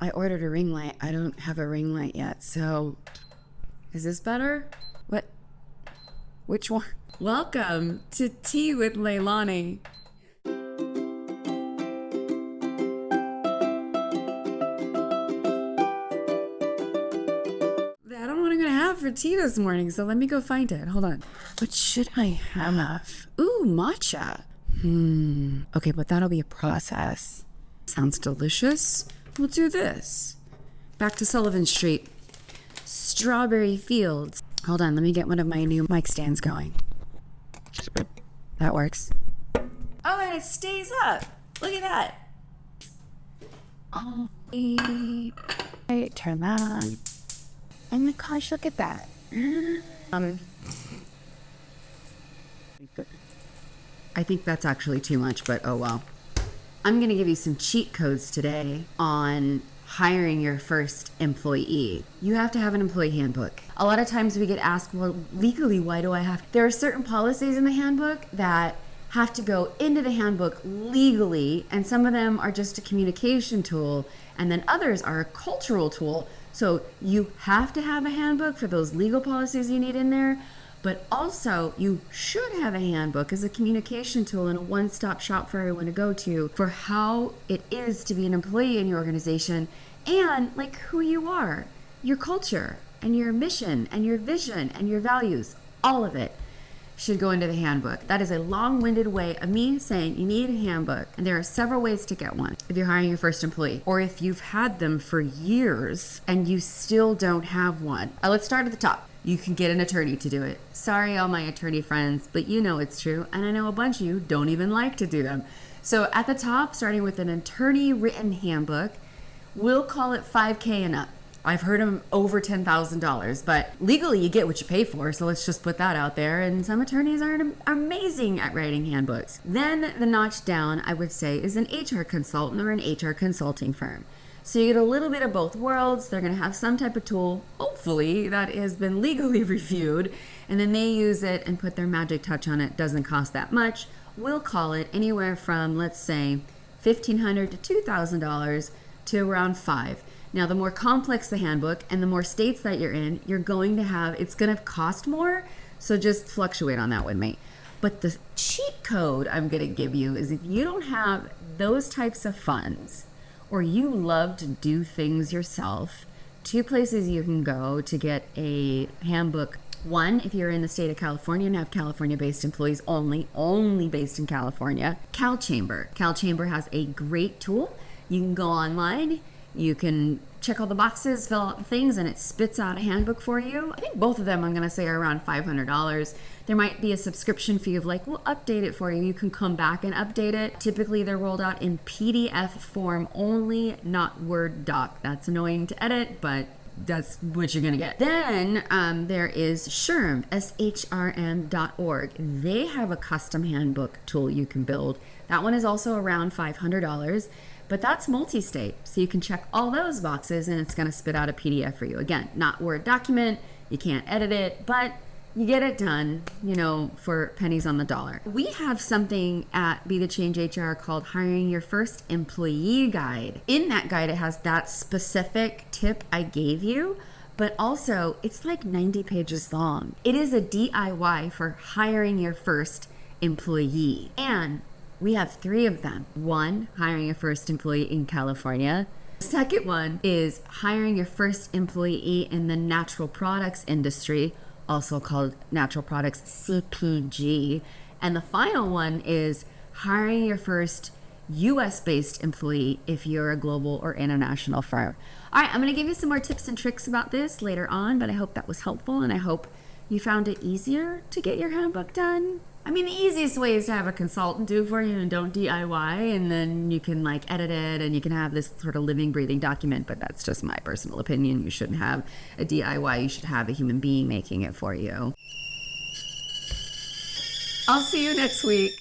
I ordered a ring light. I don't have a ring light yet, so is this better? What? Which one? Welcome to Tea with LeiLani. I don't know what I'm gonna have for tea this morning, so let me go find it. Hold on. What should I have? Ooh, matcha. Okay, but that'll be a process. Sounds delicious. We'll do this. Back to Sullivan Street. Strawberry Fields. Hold on, let me get one of my new mic stands going. That works. Oh, and it stays up. Look at that. Oh, hey, turn that on. Oh my gosh, look at that. I think that's actually too much, but oh well. I'm going to give you some cheat codes today on hiring your first employee. You have to have an employee handbook. A lot of times we get asked, well, legally, why do I have? There are certain policies in the handbook that have to go into the handbook legally, and some of them are just a communication tool, and then others are a cultural tool. So you have to have a handbook for those legal policies you need in there. But also, you should have a handbook as a communication tool and a one-stop shop for everyone to go to for how it is to be an employee in your organization and like who you are, your culture and your mission and your vision and your values. All of it should go into the handbook. That is a long-winded way of me saying you need a handbook, and there are several ways to get one if you're hiring your first employee or if you've had them for years and you still don't have one. Let's start at the top. You can get an attorney to do it. Sorry, all my attorney friends, but you know it's true. And I know a bunch of you don't even like to do them. So at the top, starting with an attorney written handbook, we'll call it $5,000 and up. I've heard them over $10,000, but legally you get what you pay for. So let's just put that out there. And some attorneys are amazing at writing handbooks. Then the notch down, I would say, is an HR consultant or an HR consulting firm. So you get a little bit of both worlds. They're going to have some type of tool, hopefully, that has been legally reviewed, and then they use it and put their magic touch on it. Doesn't cost that much. We'll call it anywhere from, let's say, $1,500 to $2,000 to around $5,000. Now, the more complex the handbook and the more states that you're in, you're going to have, it's going to cost more, so just fluctuate on that with me. But the cheat code I'm going to give you is if you don't have those types of funds, or you love to do things yourself, two places you can go to get a handbook. One, if you're in the state of California and have California-based employees only based in California, CalChamber. CalChamber has a great tool. You can go online, you can check all the boxes, fill out the things, and it spits out a handbook for you. I think both of them I'm gonna say are around $500. There might be a subscription fee of like, we'll update it for you. You can come back and update it. Typically they're rolled out in PDF form only, not Word doc. That's annoying to edit, but that's what you're gonna get. Then there is SHRM, SHRM.org. They have a custom handbook tool you can build. That one is also around $500. But that's multi-state, so you can check all those boxes and it's gonna spit out a PDF for you. Again, not Word document, you can't edit it, but you get it done, you know, for pennies on the dollar. We have something at Be the Change HR called Hiring Your First Employee Guide. In that guide, it has that specific tip I gave you, but also it's like 90 pages long. It is a DIY for hiring your first employee. And we have 3 of them. One, hiring your first employee in California. The second one is hiring your first employee in the natural products industry, also called natural products CPG. And the final one is hiring your first US-based employee if you're a global or international firm. All right, I'm gonna give you some more tips and tricks about this later on, but I hope that was helpful and I hope you found it easier to get your handbook done. I mean, the easiest way is to have a consultant do for you and don't DIY, and then you can like edit it and you can have this sort of living, breathing document, but that's just my personal opinion. You shouldn't have a DIY, you should have a human being making it for you. I'll see you next week.